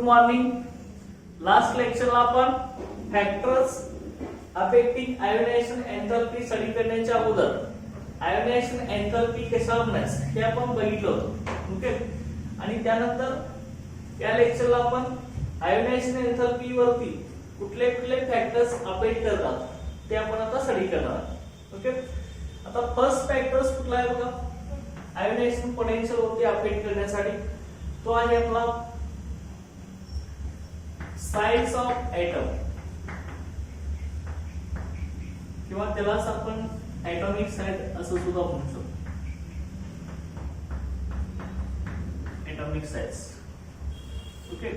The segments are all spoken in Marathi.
मॉर्निंग. लास्ट लेक्चरला आपण फॅक्टर्स अफेक्टिंग आयोनायझेशन एंथॅल्पी स्टडी करण्याच्या अगोदर आयोनायझेशन एंथॅल्पी कशाला म्हणायचं हे आपण बघितलं होतं. ओके. आणि त्यानंतर या लेक्चरला आपण आयोनायझेशन एंथॅल्पी वरती कुठले कुठले फॅक्टर्स अफेक्ट करतात ते आपण आता स्टडी करणार आहोत. ओके. आता फर्स्ट फॅक्टर्स कुठला आहे बघा आयोनायझेशन पोटेन्शियल वरती अफेक्ट करण्यासाठी. तो आहे आपला साइज ऑफ एटम किंवा त्यालाच आपण एटॉमिक साइज असं सुद्धा म्हणू शकतो. Atomic size. Okay.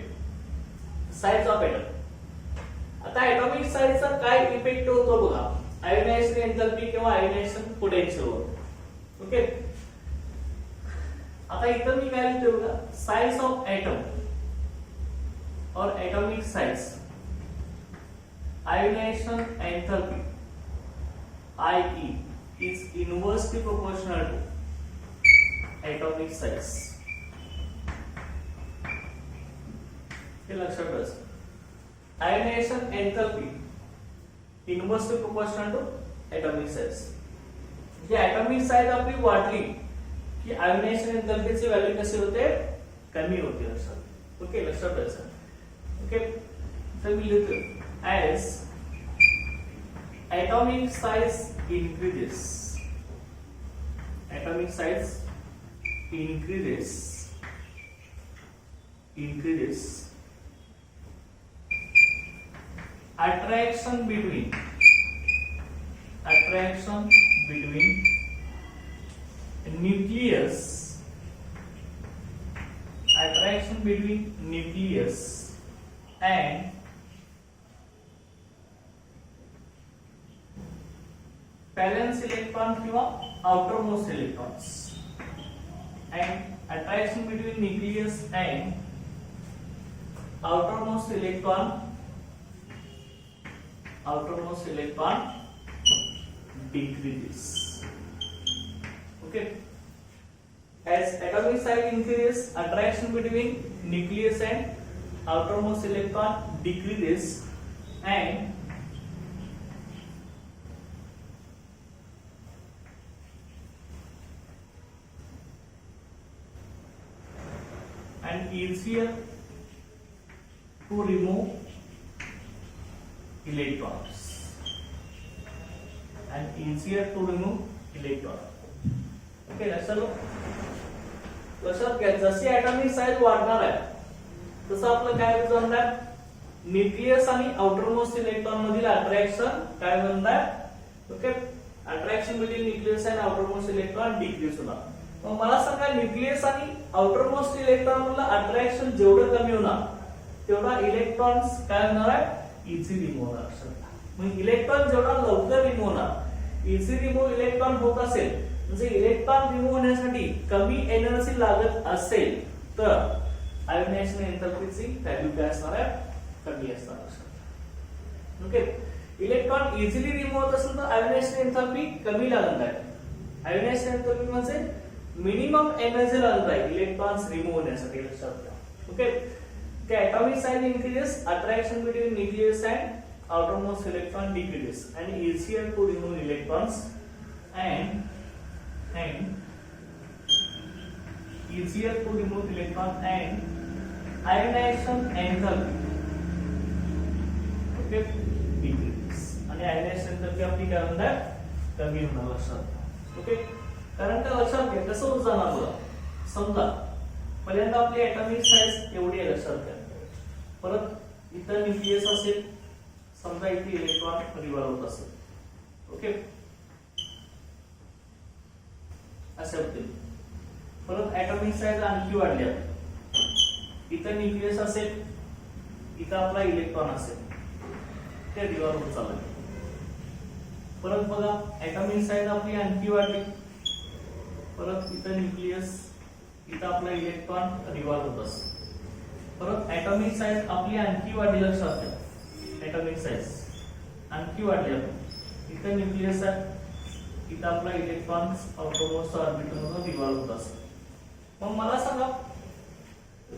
Size of atom. आता एटॉमिक साइजचा काय इफेक्ट होतो बघा आयोनायझेशन एंथॅल्पी किंवा आयोनायझेशन पोटेन्शियल वर. ओके. आता इथं मी काय लिहितो बघा साइज ऑफ एटम और atomic size ionization enthalpy IE is inversely proportional to atomic size. हे लक्षात ठेवायचं. Ionization enthalpy inversely proportional to atomic size. जे atomic size आपली वाढली की आयोनायझेशन एंथैल्पीची व्हॅल्यू कशी होते कमी होते. लक्षात. ओके. लक्षात ठेवायचं. ओके. तर मी लिहितो as atomic size increases. Atomic size increases. Attraction between nucleus. Attraction between nucleus and valence electron किंवा outermost electrons and attraction between nucleus and outermost electron decreases. Okay. As atomic size increases, attraction between nucleus and outermost electron decreases and easier to remove electrons. Okay, लक्षात घ्या जशी ॲटॉमिक साइज वाढणार आहे तसं आपलं काय होणार न्यूक्लियस आणि आउटरमोस्ट इलेक्ट्रॉन मधील अट्रॅक्शन काय बनणार. ओके. अट्रॅक्शन बिटवीन न्यूक्लियस आणि आउटरमोस्ट इलेक्ट्रॉन डिक्रीज होणार. मग मला सांगा न्यूक्लियस आणि आउटरमोस्ट इलेक्ट्रॉन मधलं अट्रॅक्शन जेवढं कमी होणार तेवढा इलेक्ट्रॉन्स काय होणार आहे इझी रिमूव्ह होणार. मग इलेक्ट्रॉन जेवढा लवकर रिमूव्ह होणार इझी रिमूव्ह इलेक्ट्रॉन होत असेल म्हणजे इलेक्ट्रॉन रिमूव्ह होण्यासाठी कमी एनर्जी लागत असेल तर आयोनायझेशन एंथॅल्पीची व्हॅल्यू काय असणार आहे कमी असणार. ओके. इलेक्ट्रॉन इझिली रिमूव्ह होत असेल तर आयोनायझेशन एंथॅल्पी कमी लागणार आहे. आयोनायझेशन एंथॅल्पी म्हणजे मिनिमम एनर्जी लागणार आहे इलेक्ट्रॉन्स रिमूव्ह होण्यासाठी. लक्षात घ्या. Okay. The atomic size increases, attraction between nucleus and outermost electron decreases, and easier to remove electrons and easier to remove electron and ionization enthalpy. Okay, decreases. आणि ionization enthalpy आपली काय होणार कमी होणार. लक्षात. ओके. कारण का लक्षात घ्या कसं होत जाणार बघा समजा पहिल्यांदा आपली ॲटॉमिक साइज एवढी आहे. लक्षात घ्या. परत इथं न्यूक्लियस असेल समजा इथे इलेक्ट्रॉन रिव्हॉल्व होत असेल. ओके. असे होते. परत ॲटॉमिक साइज आणखी वाढली इथं न्यूक्लियस असेल इथं आपला इलेक्ट्रॉन असेल ते रिव्हॉल्व होत चालले. परत बघा ॲटॉमिक साइज आपली आणखी वाढली परत इथं न्यूक्लियस इथं आपला इलेक्ट्रॉन रिव्हॉल्व होत असेल. परत ॲटॉमिक साइज आपली आणखी वाढली. लक्षात घ्या. ॲटॉमिक साइज आणखी वाढली इथं न्यूक्लियस आहे इथं आपला इलेक्ट्रॉन आउटरमोस्ट ऑर्बिटल मधून रिव्हॉल्व होत असेल. मग मला सांगा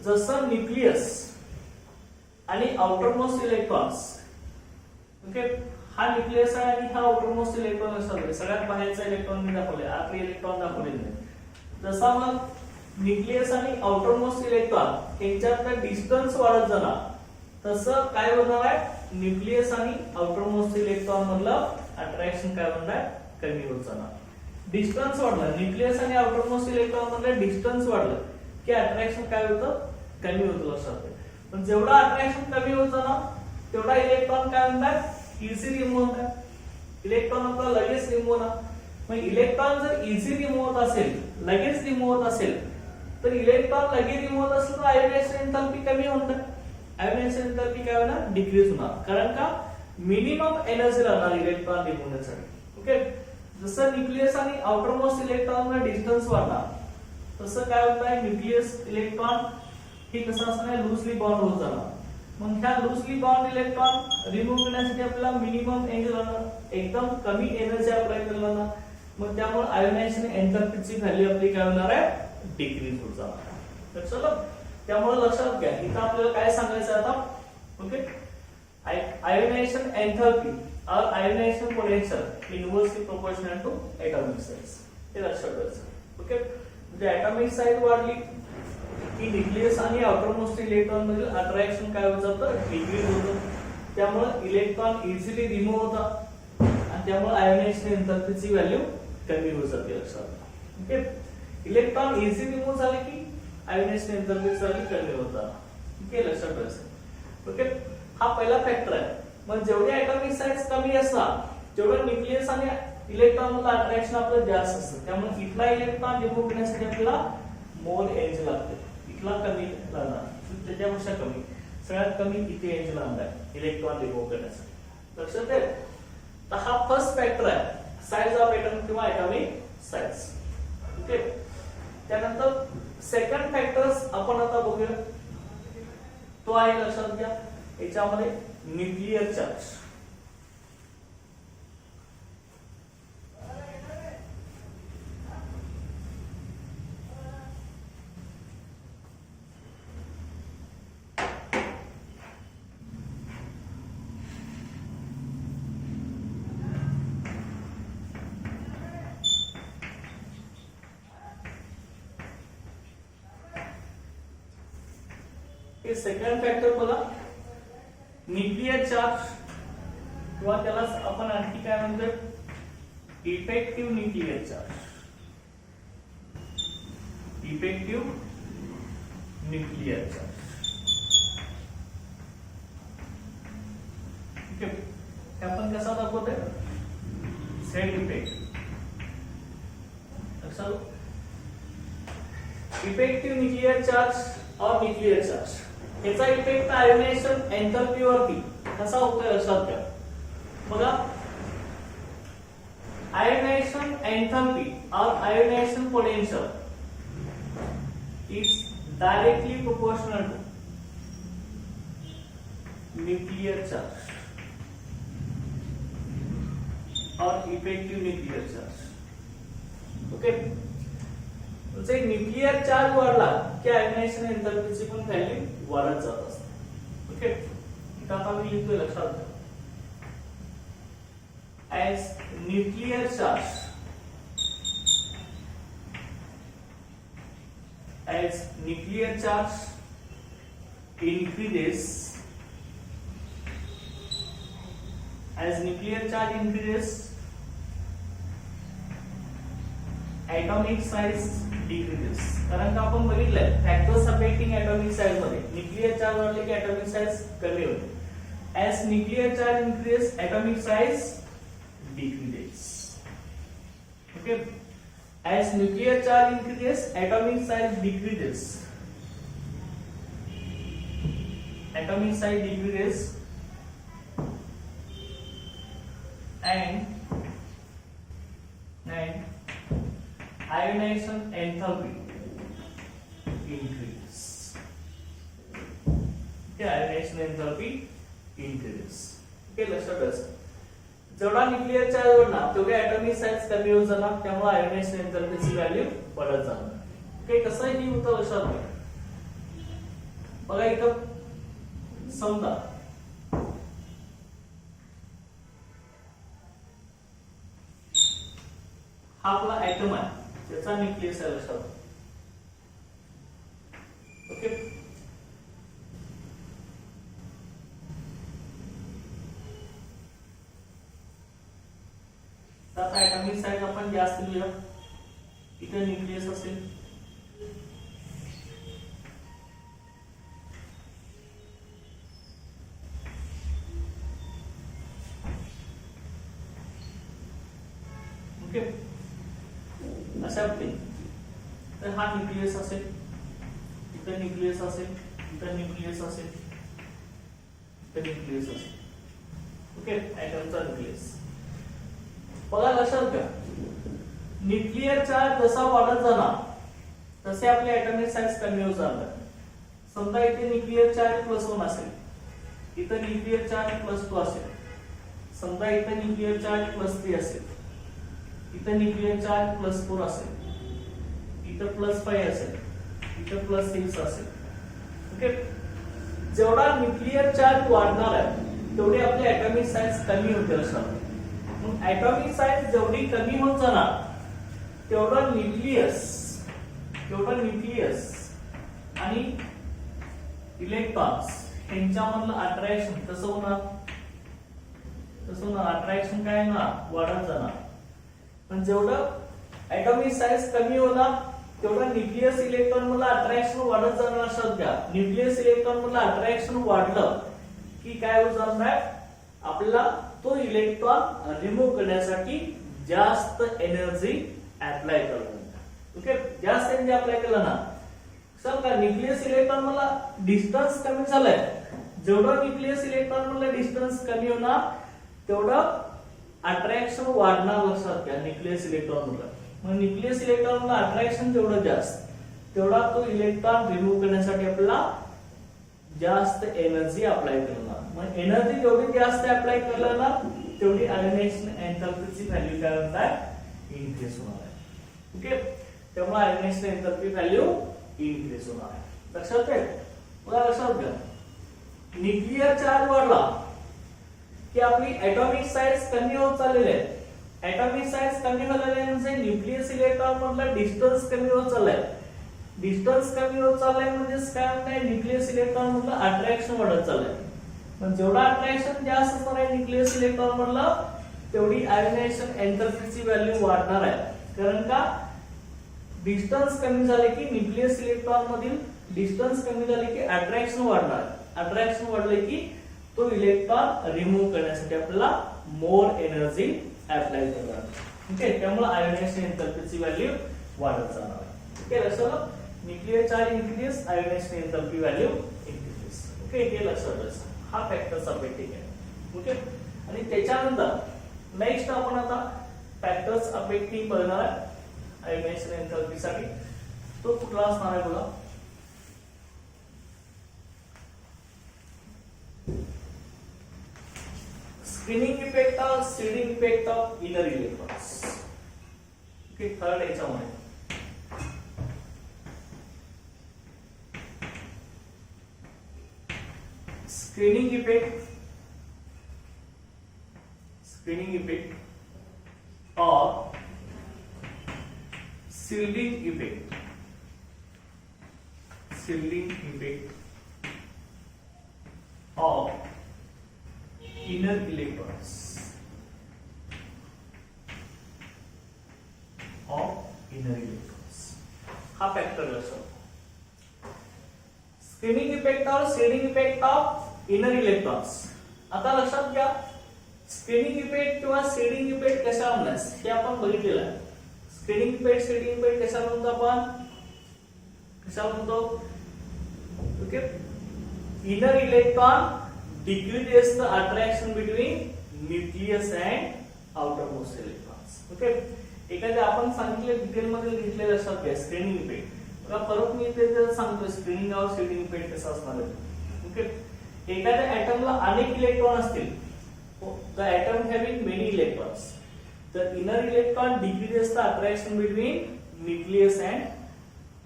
जसं न्यूक्लियस न्यूक्लियस आणि आउटरमोस्ट इलेक्ट्रॉन मध्ये अट्रॅक्शन वाढणार आहे आणि आउटर मोस्ट इलेक्ट्रॉन्स. ओके, हा न्यूक्लियस आहे आणि हा आउटर मोस्ट इलेक्ट्रॉन असतो. सगळ्यात बाहेरचा इलेक्ट्रॉन मी दाखवले, आतले इलेक्ट्रॉन दाखवले नाही. जसा मग न्यूक्लियस आणि आउटर मोस्ट इलेक्ट्रॉन यांच्यातलं डिस्टन्स वाढत जाणार, तसं काय होणार आहे, न्यूक्लियस आणि आउटर मोस्ट इलेक्ट्रॉन मधलं अट्रॅक्शन काय होणार आहे, कमी होत जाणार. डिस्टन्स वाढलं, न्यूक्लियस आणि आउटर मोस्ट इलेक्ट्रॉन मधलं डिस्टन्स वाढलं की अट्रॅक्शन काय होतं, कमी होतं. लक्षात घ्या. पण जेवढा अट्रॅक्शन कमी होत जाणार तेवढा इलेक्ट्रॉन काय म्हणतात, इझी रिमूव्ह होतात. इलेक्ट्रॉन आपला लगेच रिमूव्ह होणार. मग इलेक्ट्रॉन जर इझी रिमूव्ह होत असेल, लगेच रिमूव्ह होत असेल, तर इलेक्ट्रॉन लगेच रिमूव्ह होत असेल तर आयोनायझेशन एंथॅल्पी कमी होणार. आयोनायझेशन एंथॅल्पी काय होणार, डिक्रीज होणार. कारण का मिनिमम एनर्जी लागणार इलेक्ट्रॉन रिमूव्ह होण्यासाठी. ओके, जसं न्यूक्लियस आणि आउटर मोस्ट इलेक्ट्रॉन डिस्टन्स वाढणार, तसं काय होत आहे, न्यूक्लियस इलेक्ट्रॉन हे कसं असणार, लूजली बॉन्ड होत जाणार. मग ह्या लूजली बॉन्ड इलेक्ट्रॉन रिमूव्ह करण्यासाठी आपल्याला मिनिमम एनर्जी लागणार, एकदम कमी एनर्जी अप्लाय करायला लागणार. मग त्यामुळे आयोनायझेशन एंथॅल्पीची व्हॅल्यू आपली काय होणार आहे, डिक्रीज होत जाणार. तर चला, त्यामुळे लक्षात घ्या, इथं आपल्याला काय सांगायचं आता. Okay, ionization enthalpy or ionization potential inversely proportional to atomic size. हे लक्षात ठेवायचं. ओके, म्हणजे atomic size वाढली की न्यूक्लियस आणि आउटर मोस्ट इलेक्ट्रॉन मधील अट्रॅक्शन काय होत जातं, डिक्रीज होतं. त्यामुळे इलेक्ट्रॉन इझिली रिमूव्ह होतात आणि त्यामुळे आयोनायझेशन एंथॅल्पीची व्हॅल्यू कमी होत जाते. लक्षात. ओके, इलेक्ट्रॉन इझी रिमूव्ह झाले की आयोनायझेशन एंथॅल्पीची व्हॅल्यू कमी होतात. ओके, लक्षात ठेवायचं. ओके, हा पहिला फॅक्टर आहे. मग जेवढे ॲटॉमिक साईज कमी असणार तेवढं न्यूक्लियस आणि इलेक्ट्रॉन मधलं अट्रॅक्शन आपलं जास्त असतं. त्यामुळे इथला इलेक्ट्रॉन रिमूव्ह करण्यासाठी आपल्याला मोर एनर्जी लागते. इथला कमी लागणार, त्याच्यापेक्षा कमी, सगळ्यात कमी इथे एनर्जी लागणार इलेक्ट्रॉन रिमूव्ह करण्यासाठी. लक्षात आहे. तर हा फर्स्ट फॅक्टर आहे, साइज ऑफ एटम किंवा ॲटॉमिक साइज. ओके, त्यानंतर सेकंड फॅक्टर्स आपण आता बघूया. तो आहे, लक्षात घ्या, याच्यामध्ये न्यूक्लियर चार्ज. हे सेकंड फॅक्टर बघा, न्यूक्लियर चार्ज किंवा त्याला आपण आणखी काय म्हणतो, effective nuclear charge. Effective nuclear charge. Okay, आपण कसा दाखवतोय, set effect. Effective nuclear charge और न्यूक्लियर चार्ज याचा इफेक्ट आयोनायझेशन एंथॅल्पी वरती कसा होतोय, लक्षात घ्या. बघा, आयोनायझेशन एंथॅल्पी और ionisation potential is directly proportional to nuclear charge और इफेक्टिव्ह न्यूक्लियर चार्ज. ओके, म्हणजे न्यूक्लियर चार्ज वाढला की आयोनायझेशन एंथॅल्पीची पण व्हॅल्यू वाढत जात असते. ओके, इथं आता मी लिहितोय, लक्षात घ्या. as nuclear charge increases atomic size decreases. कारण का आपण बघितलंय फॅक्टर्स अफेक्टिंग atomic size मध्ये न्यूक्लियर चार्ज वाढले की atomic size कमी होते. as nuclear charge increases atomic size decreases. Okay, as nuclear charge increases atomic size decreases. Atomic size decreases and ionization enthalpy increases. Okay, ionization enthalpy increases. Okay, लक्षात ठेवा. जेवढा न्यूक्लियर चार्ज वाढणार तेवढे ॲटॉमिक साइज कमी होत जाणार, त्यामुळे आयोनायझेशन एंथॅल्पीची व्हॅल्यू वाढत जाणार. ओके, कसं ही होतं, लक्षात घ्या. बघा इथं समजा हा आपला ऍटम आहे, त्याचा न्यूक्लियस आहे लक्षात. ओके, आता ऍटॉमिक साईज आपण जास्त लिहूया. इथे न्यूक्लियस असेल, ओके, अशा तर हा न्यूक्लियस असेल, इथं न्यूक्लियस असेल, इथं न्यूक्लियस असेल, इथं न्यूक्लियस असेल. ओके, ऍटमचा न्यूक्लियस बघा लक्षात घ्या. न्यूक्लियर चार्ज जसा वाढत जाणार तसे आपले ऍटॉमिक साईज कमी होत जाणार. समजा इथे न्यूक्लियर चार्ज +1 असेल, इथं न्यूक्लियर चार्ज +2 असेल, समजा इथं न्यूक्लियर चार्ज +3 असेल, इथं न्यूक्लियर चार्ज +4 असेल, इथं +5 असेल, इथं +6 असेल. ओके, जेवढा न्यूक्लियर चार्ज वाढणार आहे तेवढी आपली ऍटॉमिक साईज कमी होते असणार. मग ऍटॉमिक साईज जेवढी कमी होत जाणार तेवढं न्यूक्लियस आणि इलेक्ट्रॉन्स यांच्यामधलं अट्रॅक्शन कसं होणार, अट्रॅक्शन काय ना वाढत जाणार. पण जेवढं ऍटॉमिक साईज कमी होणार तेवढं न्यूक्लियस इलेक्ट्रॉन मधलं अट्रॅक्शन वाढत जाणार. लक्षात घ्या, न्यूक्लियस इलेक्ट्रॉन मधलं अट्रॅक्शन वाढलं की काय होत जाणार, आपल्याला तो इलेक्ट्रॉन रिमूव्ह करण्यासाठी जास्त एनर्जी अप्लाय करतो. ओके, जास्त एनर्जी अप्लाय केलं ना समजा न्यूक्लियस इलेक्ट्रॉन मला डिस्टन्स कमी झालंय. जेवढं न्यूक्लियस इलेक्ट्रॉन मधलं डिस्टन्स कमी होणार तेवढं अट्रॅक्शन वाढणार. लक्षात घ्या, न्यूक्लियस इलेक्ट्रॉन मधलं. मग न्यूक्लियस इलेक्ट्रॉन मधलं अट्रॅक्शन जेवढं जास्त तेवढा तो इलेक्ट्रॉन रिमूव्ह करण्यासाठी आपल्याला जास्त एनर्जी अप्लाय करणार. मग एनर्जी जेवढी जास्त अप्लाय करणार ना तेवढी आयोनायझेशन एंथॅल्पीची व्हॅल्यू काय होणार, इन्क्रीज होणार आहे. ओके, त्यामुळे आयोनायझेशन एंथॅल्पी व्हॅल्यू इन्क्रीज होणार आहे. लक्षात आहे, बघा लक्षात घ्या. न्यूक्लियर चार्ज वाढला की आपली ऍटॉमिक साईज कमी होत चाललेली आहे. ऍटॉमिक साईज कमी झालेली आहे म्हणजे न्यूक्लियस इलेक्ट्रॉन मधला डिस्टन्स कमी होत चाललाय. डिस्टन्स कमी होत चाललाय म्हणजे काय म्हणताय, न्यूक्लियस इलेक्ट्रॉन मधलं अट्रॅक्शन वाढत चाललंय. पण जेवढा अट्रॅक्शन जास्त असणार आहे न्यूक्लियस इलेक्ट्रॉन मधलं तेवढी आयोनायझेशन एंथॅल्पीची व्हॅल्यू वाढणार आहे. कारण का, डिस्टन्स कमी झाले की न्यूक्लियस इलेक्ट्रॉन मधील डिस्टन्स कमी झाले की अट्रॅक्शन वाढणार. अट्रॅक्शन वाढले की तो इलेक्ट्रॉन रिमूव्ह करण्यासाठी आपल्याला मोर एनर्जी अप्लाय करणार. ओके, त्यामुळे आयोनायझेशन एंथॅल्पीची व्हॅल्यू वाढत जाणार. ओके, लक्षात, nuclear charge increase, ionization enthalpy value increase. Okay, हे लक्षात ठेवायचं. हा फॅक्टर्स अफेक्टिंग आहे. ओके, आणि त्याच्यानंतर नेक्स्ट आपण आता फॅक्टर्स अफेक्टिंग बघणार आहे आयोनायझेशन एंथॅल्पी साठी. तो कुठला असणार आहे बघा, स्क्रीनिंग इफेक्ट और shielding effect of inner electrons. Okay, third याच्यामध्ये स्क्रीनिंग इफेक्ट और shielding effect of inner electrons हा फॅक्टर असतो. स्क्रीनिंग इफेक्ट और shielding effect of inner electrons. आता लक्षात घ्या, स्क्रीनिंग इफेक्ट किंवा शेडिंग इफेक्ट कशा म्हणतात हे आपण बघितलेलं आहे. स्क्रीनिंग इफेक्ट, शेडिंग इफेक्ट कशा म्हणतो आपण, okay, inner electron decreases the attraction between nucleus and outermost electrons. Okay, एखाद्या आपण सांगितले डिटेल मध्ये लिहिलेलं लक्षात घ्या स्क्रीनिंग इफेक्ट. बघा परत मी ते सांगतो स्क्रीनिंग और शेडिंग इफेक्ट कसा असणार आहे. ओके, एखाद्या ऍटमला अनेक इलेक्ट्रॉन असतील, the atom having many electrons, the inner electron decreases the attraction between nucleus and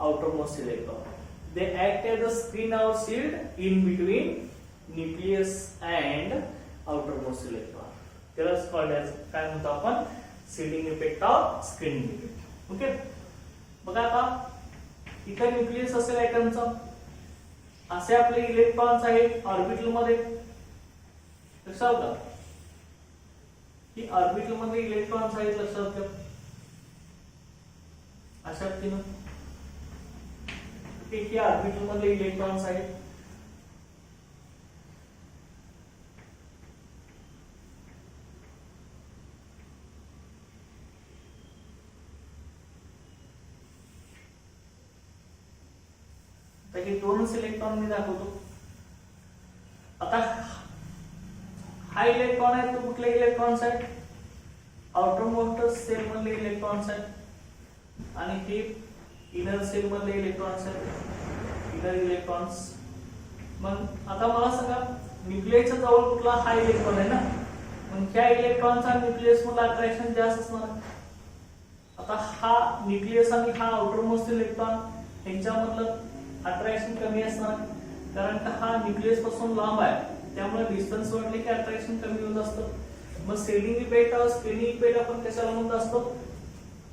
outermost electron. They act as a screen or shield in between nucleus and outermost electron. त्यालाच कॉल्ड ॲज काय म्हणतो आपण seeding effect or screening effect. Okay, बघा आता इथं न्यूक्लियस असेल ॲटमचा, असे आपले इलेक्ट्रॉन्स आहेत ऑर्बिटल मध्ये. लक्षात का की ऑर्बिटल मध्ये इलेक्ट्रॉन्स आहेत, लक्षात घ्या अशा रीतीनं. हे ऑर्बिटल मध्ये इलेक्ट्रॉन्स आहेत. तर हे दोनच इलेक्ट्रॉन मी दाखवतो. आता हा इलेक्ट्रॉन आहे तो कुठले इलेक्ट्रॉन्स आहेत, आउटर मोस्ट सेल मधले इलेक्ट्रॉन्स आहेत आणि हे इनर सेल मधले इलेक्ट्रॉन्स आहेत, इनर इलेक्ट्रॉन्स. मग आता मला सांगा न्यूक्लियसच्या जवळ कुठला हा इलेक्ट्रॉन आहे ना, मग ह्या इलेक्ट्रॉनचा न्यूक्लियस मधला अट्रॅक्शन जास्त असणार. आता हा न्यूक्लियस आणि हा आउटर मोस्ट इलेक्ट्रॉन यांच्यामधलं अट्रॅक्शन कमी असणार, कारण का हा न्यूक्लियस पासून लांब आहे, त्यामुळे डिस्टन्स वाढले की अट्रॅक्शन कमी होत असतं. मग सीडिंग इफेक्ट और स्क्रीनिंग इफेक्ट आपण कशाला म्हणत असतो,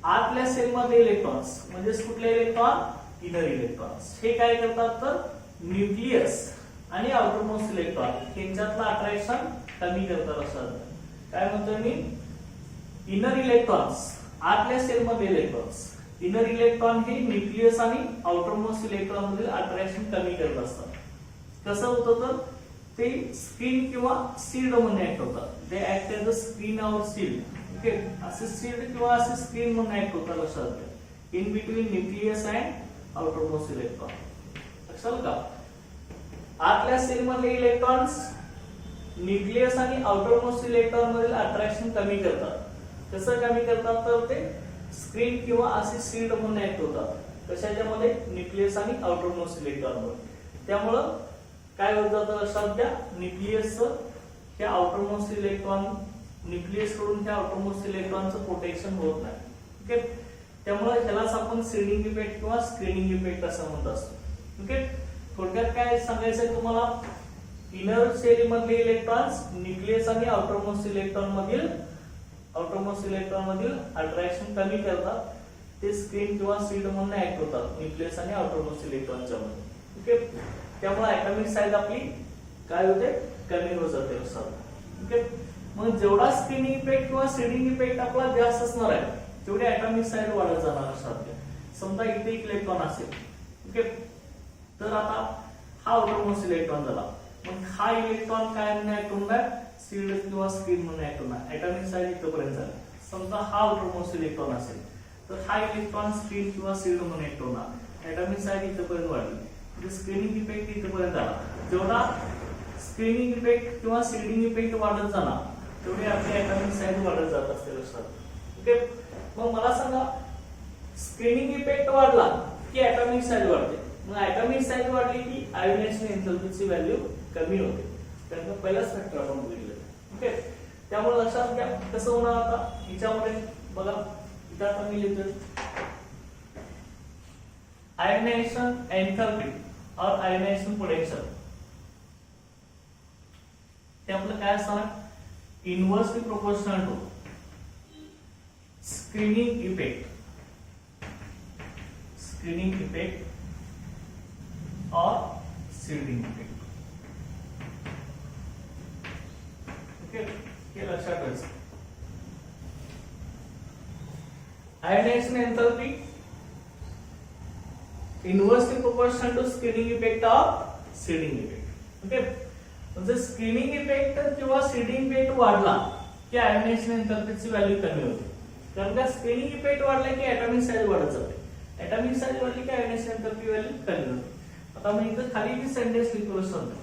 आतल्या सेल मध्ये इलेक्ट्रॉन्स म्हणजे कुठले इलेक्ट्रॉन, इनर इलेक्ट्रॉन्स हे काय करतात तर न्यूक्लियस आणि आउटर मोस्ट इलेक्ट्रॉन यांच्यातलं अट्रॅक्शन कमी करतात. असं काय म्हणतोय मी, इनर इलेक्ट्रॉन्स आतल्या सेल मध्ये इलेक्ट्रॉन्स, इनर इलेक्ट्रॉन हे न्यूक्लियस आणि आउटर मोस्ट इलेक्ट्रॉन मधील अट्रॅक्शन कमी करत असतात. कसं होतं तर ते स्क्रीन किंवा सीड म्हणून ऍक्ट होतात. ते ऍक्ट एज अ स्क्रीन और सीड. ओके, असे सीड किंवा असे स्क्रीन म्हणून ऍक्ट होतात. लक्षात घ्या in between nucleus and outer most electron. लक्षात का आतल्या सेल मधले इलेक्ट्रॉन्स न्यूक्लियस आणि आउटर मोस्ट इलेक्ट्रॉन मधील अट्रॅक्शन कमी करतात. कसं कमी करतात तर ते स्क्रीन किंवा असे सीड म्हणून ऍक्ट होतात. कशाच्या मध्ये, न्यूक्लियस आणि आउटर मोस्ट इलेक्ट्रॉन मध्ये. त्यामुळं काय होत जातं लक्षात घ्या, न्यूक्लियसचं हे आउटर मोस्ट इलेक्ट्रॉन न्यूक्लियस कडून हे आउटर मोस्ट इलेक्ट्रॉनचं प्रोटेक्शन होत नाही. ओके, त्यामुळे ह्यालाच आपण सीडिंग इफेक्ट किंवा स्क्रीनिंग इफेक्ट असं म्हणत असतो. ओके, थोडक्यात काय सांगायचंय तुम्हाला, इनर सेल मधले इलेक्ट्रॉन्स न्यूक्लियस आणि आउटर मोस्ट इलेक्ट्रॉन मधील अट्रॅक्शन कमी करतात. ते स्क्रीन किंवा सीड म्हणून ऍक्ट होतात न्यूक्लियस आणि आउटर मोस्ट इलेक्ट्रॉनच्या मध्ये. ओके, त्यामुळे ऍटॉमिक साईज आपली काय होते, कमी होत जाते. ओके, मग जेवढा स्क्रीनिंग इफेक्ट किंवा सीडिंग इफेक्ट आपला जास्त असणार आहे तेवढी ऍटॉमिक साईज वाढत जाणार. असतात समजा इथे एक इलेक्ट्रॉन असेल. ओके, तर आता हा आउटर मोस्ट इलेक्ट्रॉन झाला, मग हा इलेक्ट्रॉन काय म्हणून ऍक्ट होणार, सीड किंवा स्क्रीन म्हणून ऍक्ट होणार. ऍटॉमिक साईज इथपर्यंत झाली. समजा हा आउटर मोस्ट इलेक्ट्रॉन असेल तर हा इलेक्ट्रॉन स्क्रीन किंवा सीड म्हणून ऍक्ट होणार. ऍटॉमिक साईज इथपर्यंत वाढली, स्क्रीनिंग इफेक्ट इथपर्यंत आला. जेवढा स्क्रीनिंग इफेक्ट किंवा सीडिंग इफेक्ट वाढत जाणार तेवढी आपली ऍटॉमिक साईज वाढत जात असते. लक्षात. ओके, मग मला सांगा स्क्रीनिंग इफेक्ट वाढला की ऍटॉमिक साईज वाढते. मग ऍटॉमिक साईज वाढली की आयोनायझेशन एन्थॅल्पीची व्हॅल्यू कमी होते. त्यानंतर पहिलाच फॅक्टर आपण बघितलं. ओके, त्यामुळे लक्षात घ्या कसं होणार. आता हिच्यामध्ये बघा, इथं आता मी लिहितोय आयोनायझेशन एन्थॅल्पी और आयोनायझेशन पोटेंशियल. ते आपलं काय असणार, inversely proportional to screening effect और सीडिंग इफेक्ट. ओके, हे लक्षात ठेवायचं. Ionization enthalpy inversely proportional to screening effect और सीडिंग इफेक्ट. ओके, म्हणजे स्क्रीनिंग इफेक्ट किंवा सीडिंग इफेक्ट वाढला की आयोनायझेशन एन्थॅल्पीची व्हॅल्यू कमी होते. कारण का स्क्रीनिंग इफेक्ट वाढला की ऍटॉमिक साईज वाढत जाते. ऍटॉमिक साईज वाढली की आयोनायझेशन एन्थॅल्पी व्हॅल्यू कमी होते. आता मी इथं खाली ही सेंटेन्स लिहितो सांगतो,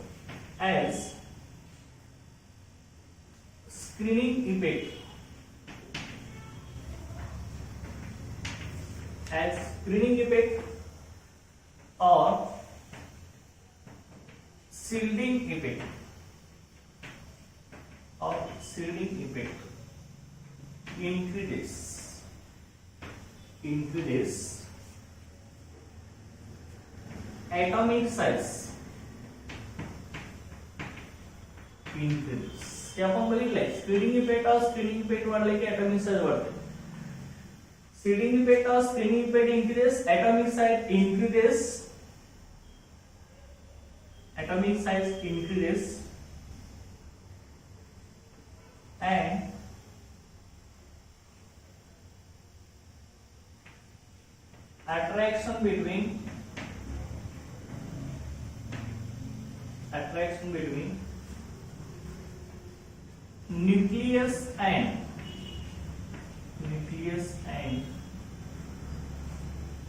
as screening effect or shielding effect increases atomic size increases. हे आपण बघितलंय. स्क्रीनिंग इफेक्ट वाढले की ऍटॉमिक साईज वाढते. Screening effect increases, atomic size increases, and attraction between nucleus and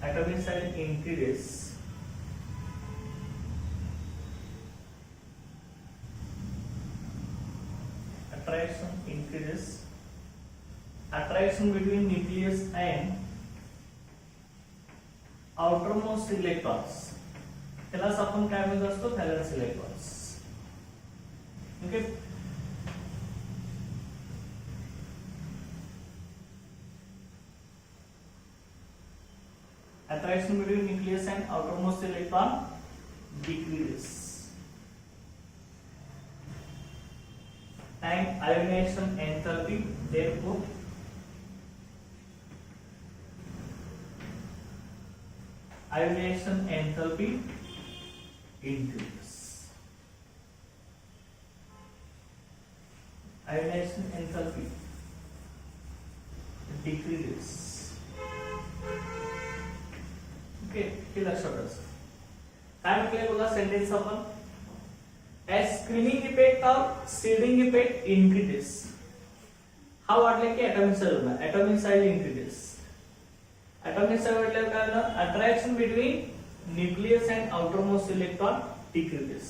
atomic size increases. Attraction between nucleus and outermost electrons. त्यालाच आपण काय म्हणत असतो, valence electrons. Okay. Attraction between nucleus and outermost electron decreases, and ionization enthalpy therefore increases. Ionization enthalpy decreases. Okay. हे लक्षात ठेवायचं. काय म्हटलंय बघा सेंटेन्स आपण. As screening effect or seeding effect increases. हा वाढले की atomic size होणार. Atomic size increases. Atomic size वाढल्यावर काय होणार? Attraction between nucleus and outermost electron decreases.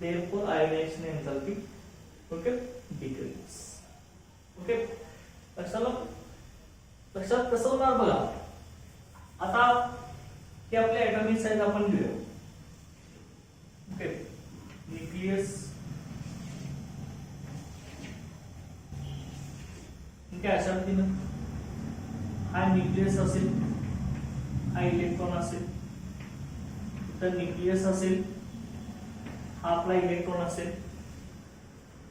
Therefore ionization enthalpy decreases. Okay. लक्षात कसं होणार बघा. आता हे आपले atomic size आपण घेऊया. ओके. न्यूक्लियस. काय अशा पद्धतीनं हा न्यूक्लियस असेल, हा इलेक्ट्रॉन असेल, तर न्यूक्लियस असेल, हा आपला इलेक्ट्रॉन असेल,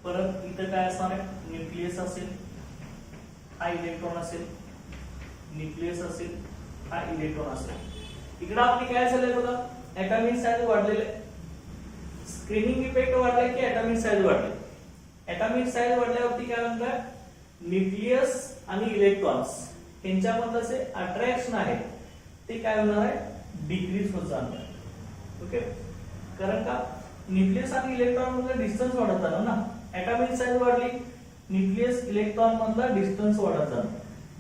परत इथं काय असणार आहे, न्यूक्लियस असेल, हा इलेक्ट्रॉन असेल, न्यूक्लियस असेल, हा इलेक्ट्रॉन असेल. इकडे आपली काय झालंय बघा, ऍटॉमिक साईज वाढलेले. स्क्रीनिंग इफेक्ट वाढला की ऍटॉमिक साईज वाढले. ऍटॉमिक साईज वाढल्यावरती काय म्हणतात, न्यूक्लियस आणि इलेक्ट्रॉन्स यांच्यामधलं जे अट्रॅक्शन आहे ते काय होणार आहे, डिक्रीज होत जाणार. ओके. कारण का न्यूक्लियस आणि इलेक्ट्रॉन मधलं डिस्टन्स वाढत जाणार ना. ऍटॉमिक साईज वाढली, न्यूक्लियस इलेक्ट्रॉन मधला डिस्टन्स वाढत जाणार.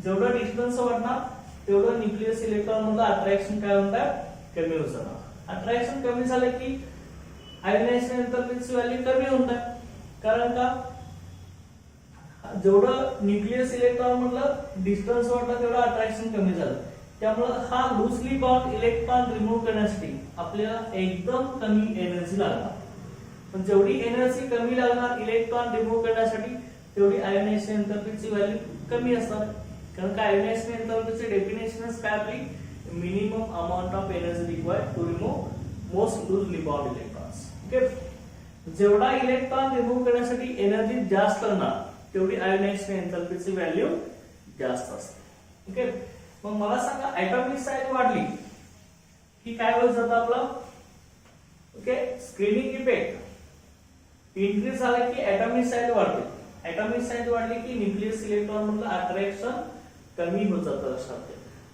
जेवढं डिस्टन्स वाढणार तेवढं न्यूक्लियस इलेक्ट्रॉन मधलं अट्रॅक्शन काय म्हणतात, कमी होत जाणार. अट्रॅक्शन कमी झालं की आयोनायझेशन एंथॅल्पीची व्हॅल्यू कमी होतात. कारण का जेवढं न्यूक्लियस इलेक्ट्रॉन मधलं डिस्टन्स वाढलं तेवढं अट्रॅक्शन कमी झालं. त्यामुळे हा लूजली बाउंड इलेक्ट्रॉन रिमूव्ह करण्यासाठी आपल्याला एकदम कमी एनर्जी लागणार. पण जेवढी एनर्जी कमी लागणार इलेक्ट्रॉन रिमूव्ह करण्यासाठी तेवढी आयोनायझेशन एंथॅल्पीची व्हॅल्यू कमी असणार. कारण का आयोनायझेशन एंथॅल्पीचे डेफिनेशनच काय आपली, minimum amount of energy required to remove most loosely bound electrons. Okay. जेवढा इलेक्ट्रॉन रिमूव्ह करण्यासाठी एनर्जी जास्त लागणार तेवढी आयोनायझेशन एंथॅल्पीची व्हॅल्यू जास्त असते. ओके. मग मला सांगा, ऍटॉमिक साईज वाढली की काय होत जातं आपलं. ओके. स्क्रीनिंग इफेक्ट इन्क्रीज झाला की ऍटॉमिक साईज वाढते. ऍटॉमिक साईज वाढली की न्यूक्लियस इलेक्ट्रॉन मधलं अट्रॅक्शन कमी होत जातं लक्षात.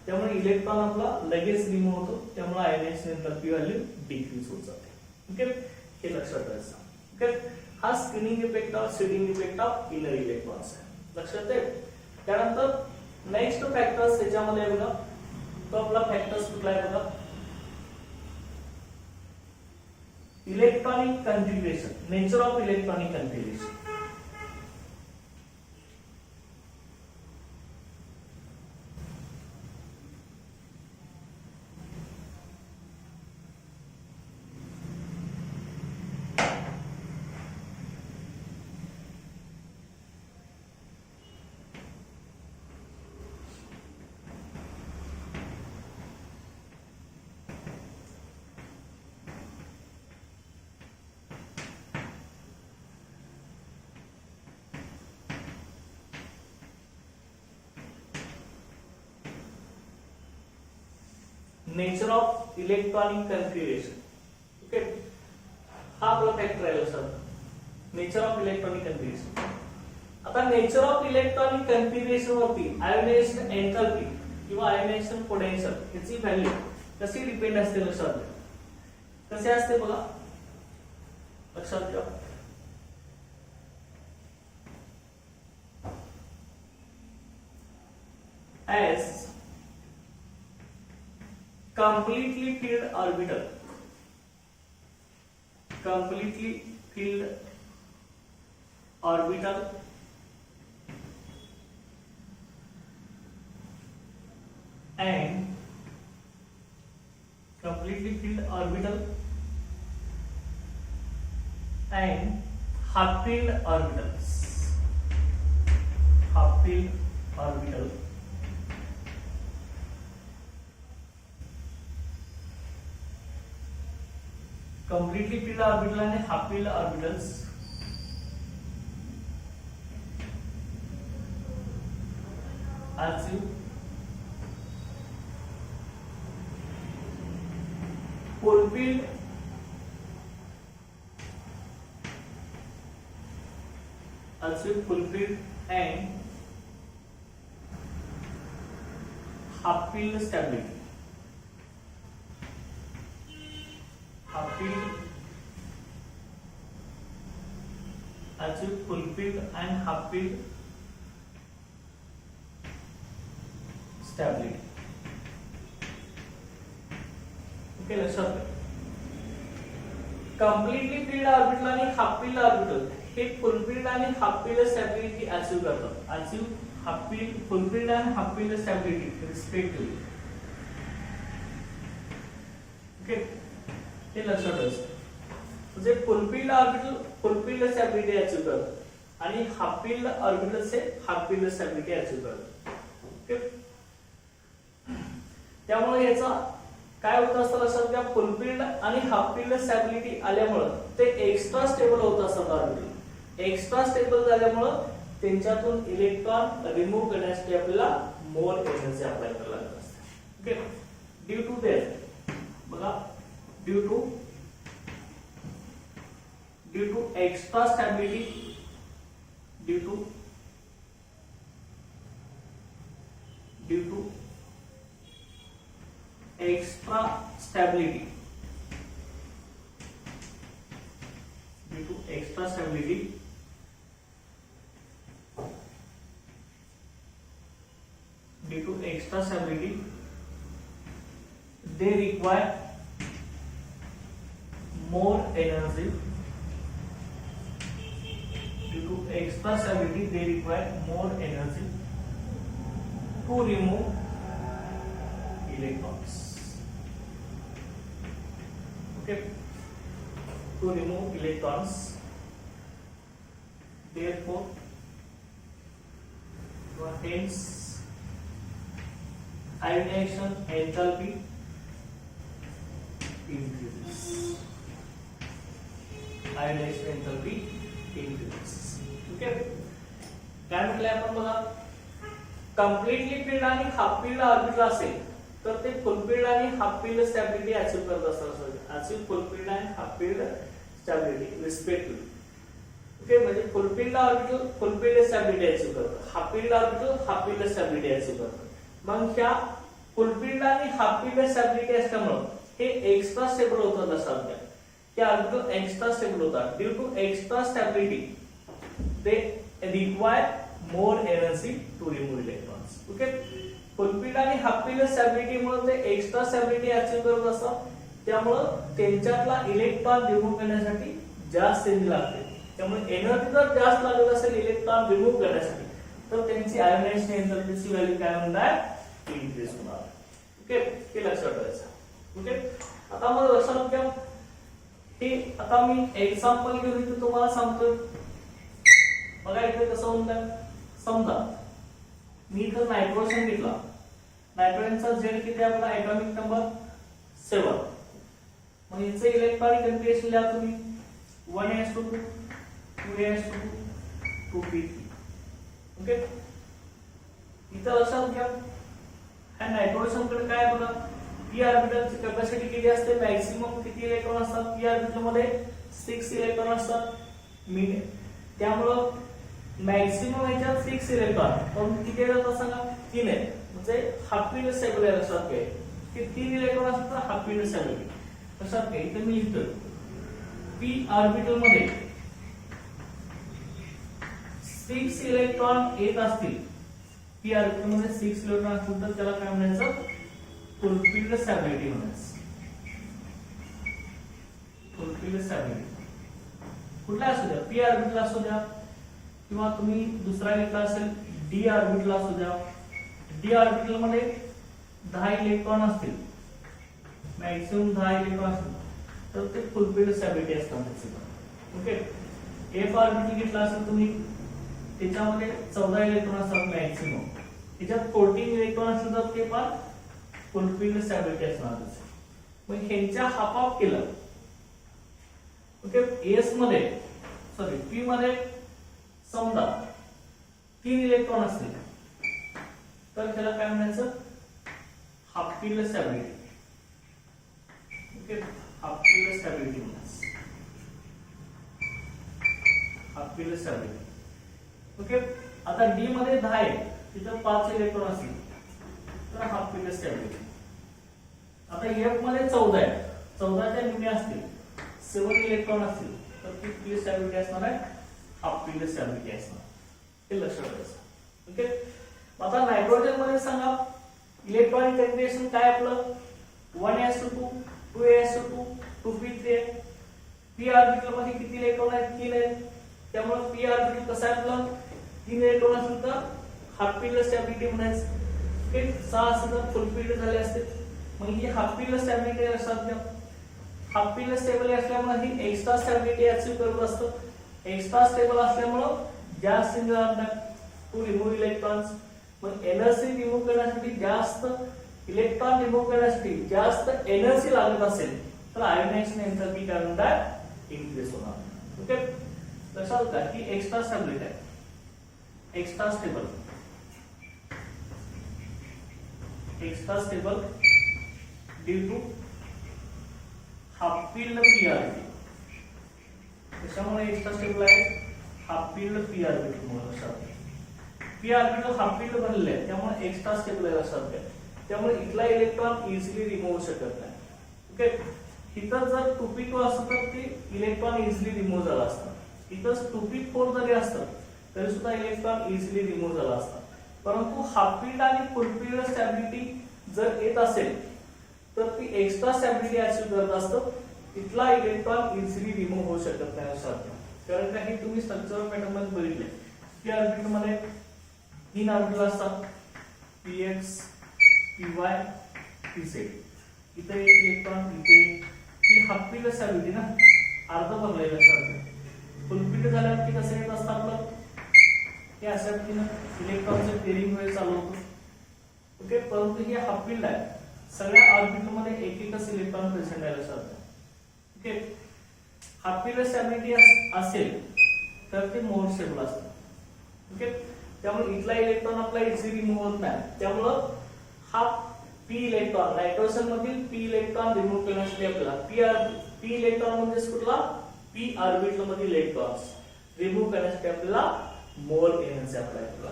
त्यामुळे इलेक्ट्रॉन आपला लगेच रिमूव्ह होतो. त्यामुळे आयोनायझेशन एंथॅल्पी व्हॅल्यू डिक्रीज होत जाते. ओके. हे लक्षात ठेवायचं. ओके. हा screening effect of seeding effect of inner electrons आहे. लक्षात आहे. त्यानंतर नेक्स्ट फॅक्टर्स त्याच्यामध्ये बघा, तो आपला फॅक्टर्स कुठला आहे बघा, electronic configuration, nature of electronic configuration. Nature of electronic configuration. Okay, हा आपला फॅक्टर आहे लक्षात, नेचर ऑफ इलेक्ट्रॉनिक कन्फिगरेशन. आता नेचर ऑफ इलेक्ट्रॉनिक कन्फिगरेशन वरती आयोनायझेशन एंथॅल्पी किंवा आयोनायझेशन पोटेन्शियल याची व्हॅल्यू कशी डिपेंड असते लक्षात घ्या. कसे असते बघा, लक्षात घ्या. As completely filled orbital, completely filled orbital and completely filled orbital and half filled orbitals, half filled orbital completely filled orbital and half filled orbitals achieve fulfilled and half filled stability. Achieve fulfilled and half filled stability. Okay, लक्षात घ्या. कम्प्लिटली फिल्ड ऑर्बिटल आणि हाफ फिल्ड ऑर्बिटल हे फुलफिल्ड आणि हाफ फिल्ड स्टॅबिलिटी अचीव करतात. अचीव हाफ फिल्ड, फुलफिल्ड आणि half filled stability respectively. Okay, हे लक्षात ठेवायचं. म्हणजे fulfilled orbital fulfilled stability achieve करतात आणि हाफ फिल्ड ऑर्बिटल से हाफ फिल्ड स्टॅबिलिटी अचीव करतात. ओके, त्यामुळे याचा काय होत असतं लक्षात घ्या, फुलफिल्ड आणि हाफ फिल्ड स्टॅबिलिटी आल्यामुळे ते एक्स्ट्रा स्टेबल होत असतात. ऑर्बिटल एक्स्ट्रा स्टेबल झाल्यामुळे त्यांच्यातून इलेक्ट्रॉन रिमूव्ह करण्यासाठी आपल्याला मोर एनर्जी अप्लाय करावी लागत असते. ओके, ड्यू टू देट बघा, due to extra stability, due to extra stability, due to extra stability they require more energy. Due to extra stability they require more energy to remove electrons. Okay, to remove electrons. Therefore hence ionization enthalpy increases. Ionization enthalpy increases. Okay, काय म्हटलंय आपण बघा, कम्प्लिटली फिल्ड आणि हाफ फिल्ड ऑर्बिटल असेल तर ते फुलफिल्ड आणि हाफ फिल्ड स्टॅबिलिटी अचीव करत असतात. अचीव फुलफिल्ड आणि half filled stability respectively. Okay, म्हणजे fulfilled orbital fulfilled stability achieve करतात, half filled orbital half filled stability achieve करतात. मग ह्या फुलफिल्ड आणि हाफ फिल्ड स्टॅबिलिटी असल्यामुळे हे एक्स्ट्रा स्टेबल होतात लक्षात घ्या. हे ऑर्बिटल एक्स्ट्रा स्टेबल होतात. Due to extra stability they require more energy to remove electrons. Okay, full filled आणि हाफ फिल्ड स्टॅबिलिटी मुळे ते एक्स्ट्रा स्टॅबिलिटी अचीव करत असतात. त्यामुळे त्यांच्यातला इलेक्ट्रॉन रिमूव्ह करण्यासाठी जास्त एनर्जी लागते. त्यामुळे एनर्जी जर जास्त लागत असेल इलेक्ट्रॉन रिमूव्ह करण्यासाठी तर त्यांची आयोनायझेशन एनर्जीची व्हॅल्यू काय होणार, इन्क्रीज होणार. ओके, हे लक्षात ठेवायचं. ओके, आता मग लक्षात घ्या, हे आता मी एक्झाम्पल घेऊन इथे तुम्हाला सांगतो. बघा इथे कसं होतं, समजा मी इथं नायट्रोजन घेतला. नायट्रोजनचा झेड किती आहे आपला, एटॉमिक नंबर 7. मग याचे इलेक्ट्रॉनिक कन्फिगरेशन लिहा तुम्ही 1s2 2s2 2p3. ओके, इथं लक्षात घ्या, ह्या नायट्रोजन कडे काय बघा पी ऑर्बिटलची कॅपॅसिटी किती असते, मॅक्सिमम किती इलेक्ट्रॉन असतात पी ऑर्बिटल मध्ये 6 इलेक्ट्रॉन असतात. त्यामुळं मॅक्सिमम ह्याच्यात 6 इलेक्ट्रॉन, पण किती येतात सांगा, 3 आहेत. म्हणजे हाफ फील्ड स्टॅबिलिटी लक्षात घ्या की 3 इलेक्ट्रॉन असतात तर हाफ फील्ड स्टॅबिलिटी लक्षात घ्या. इथे मी लिहितो पी ऑर्बिटल मध्ये 6 इलेक्ट्रॉन येत असतील, पी ऑर्बिटल मध्ये 6 इलेक्ट्रॉन असतील तर त्याला काय म्हणायचं, फुल फील्ड स्टॅबिलिटी म्हणायचं. फुल फील्ड स्टॅबिलिटी कुठला असू द्या, पी ऑर्बिटल असू द्या किंवा तुम्ही दुसरा घेतला असेल डी ऑर्बिटल असू द्या. डी ऑर्बिटल मध्ये 10 इलेक्ट्रॉन असतील, मॅक्सिमम 10 इलेक्ट्रॉन असतील तर ते फुल फील्ड स्टॅबिलिटी असतात त्याची. ओके. एफ ऑर्बिटल घेतला असेल तुम्ही, त्याच्यामध्ये 14 इलेक्ट्रॉन असतात मॅक्सिमम, त्याच्यात 14 इलेक्ट्रॉन असतील तर ते पण फुल फील्ड स्टॅबिलिटी असणार त्याची. मग ह्यांच्या हाफ ऑफ केलं. ओके. एस मध्ये सॉरी पी मध्ये समजा 3 इलेक्ट्रॉन असतील तर त्याला काय म्हणायचं, half field stability. Okay. Half field stability म्हणायचं, हाफ फील्ड स्टॅबिलिटी. ओके. आता डी मध्ये 10 आहे, तिथं 5 इलेक्ट्रॉन असतील तर हाफ फील्ड स्टॅबिलिटी. आता एफ मध्ये 14 आहे, 14च्या निम्मे असतील, 7 इलेक्ट्रॉन असतील तर ती फील्ड स्टॅबिलिटी असणार आहे, हाफ फील्ड स्टॅबिलिटी असणार. हे लक्षात ठेवायचं. ओके. आता नायट्रोजन मध्ये सांगा इलेक्ट्रॉनिक कॉन्फिगरेशन काय आपलं, 1s2 2s2 2p3 आहे. पी ऑर्बिटल मध्ये किती इलेक्ट्रॉन आहेत, 3 आहेत. त्यामुळे पी ऑर्बिटल कसं आहे आपलं, 3 इलेक्ट्रॉन असेल तर हाफ फील्ड स्टॅबिलिटी म्हणायचं. ओके. 6 असेल तर फुल फील्ड झाले असते. मग ही हाफ फील्ड स्टॅबिलिटी लक्षात घ्या. हाफ फील्ड स्टेबल असल्यामुळे ही एक्स्ट्रा स्टॅबिलिटी अचीव करत असतं. एक्स्ट्रा स्टेबल असल्यामुळे जास्त टू रिमूव्ह इलेक्ट्रॉन्स. मग एनर्जी रिमूव्ह करण्यासाठी जास्त इलेक्ट्रॉन रिमूव्ह करण्यासाठी जास्त एनर्जी लागत असेल तर आयोनायझेशन एंथॅल्पी काय म्हणतात, इन्क्रीज होणार. ओके. लक्षात घ्या की एक्स्ट्रा स्टॅबिलिटी आहे, extra stable, extra stable due to half filled P orbital. त्याच्यामुळे एक्स्ट्रा स्टेबल आहे हाफ फील्ड पी ऑर्बिटल म्हणून लक्षात घ्या. पी ऑर्बिटल हाफ फील्ड बनले आहे त्यामुळे एक्स्ट्रा स्टेबल आहे लक्षात घ्या. त्यामुळे इथला इलेक्ट्रॉन इझिली रिमूव्ह होऊ शकत नाही. ओके. इथं जर 2p2 असतं तर ते इलेक्ट्रॉन इझिली रिमूव्ह झाला असता. इथं 2p4 जरी असतं तरी सुद्धा इलेक्ट्रॉन इझिली रिमूव्ह झाला असता. परंतु हाफ फील्ड आणि फुल फील्ड स्टॅबिलिटी जर येत असेल तर ती एक्स्ट्रा स्टॅबिलिटी अचीव करत असतं. तिथला इलेक्ट्रॉन इझिली रिमूव्ह होऊ शकत नाही लक्षात घ्या. कारण का हे तुम्ही स्ट्रक्चरल पॅटर्न मध्ये बघितले, पी ऑर्बिटल मध्ये 3 ऑर्बिटल असतात, px py pz. इथे एक इलेक्ट्रॉन, इथे ही हाफ फील्ड स्टॅबिलिटी ना, अर्ध भरलेलं लक्षात घ्या. फुल फील्ड झाल्यावर की कसं येत असतं आपलं, हे अशा पद्धतीनं इलेक्ट्रॉनचं पेअरिंग वेळ चालू होतो. ओके. परंतु हे हाफ फील्ड आहे, सगळ्या ऑर्बिटल मध्ये एक एकच इलेक्ट्रॉन प्रेझेंट आहे लक्षात घ्या. ओके. हाफ फील्ड स्टॅबिलिटी असेल तर ते मोर स्टेबल असतं. ओके. त्यामुळे इथला इलेक्ट्रॉन आपला इझिली रिमूव्ह होत नाही. त्यामुळं हा पी इलेक्ट्रॉन, नायट्रोजन मधील पी इलेक्ट्रॉन रिमूव्ह करण्यासाठी आपल्याला पी इलेक्ट्रॉन म्हणजे कुठला, पी ऑर्बिटल मधील इलेक्ट्रॉन्स रिमूव्ह करण्यासाठी आपल्याला मोर एनर्जी अप्लाय करायला.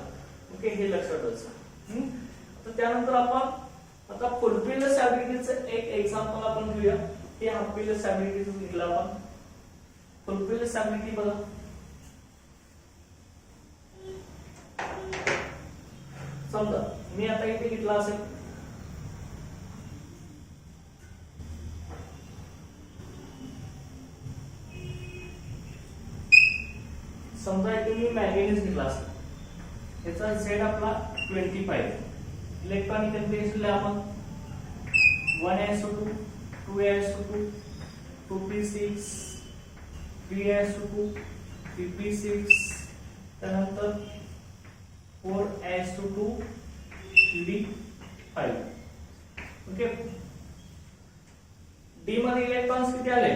ओके. हे लक्षात ठेवायचं. तर त्यानंतर आपण आता फुल फील्ड स्टॅबिलिटीचं एक एक्झाम्पल आपण घेऊया. हे हाफ फील्ड स्टॅबिलिटीचं घेतलं आपण. फुल फील्ड स्टॅबिलिटी बघा, समजा मी आता इथे घेतला असेल, समजा इथे मी मॅंगनीज घेतला असेल, याचा झेड आपला 25, इलेक्ट्रॉनिक कॉन्फिगरेशन ला आपण 1s2 2s2 2p6 3s2 3p6 त्यानंतर 4s2 3d5. ओके. डी मध्ये इलेक्ट्रॉन्स किती आले,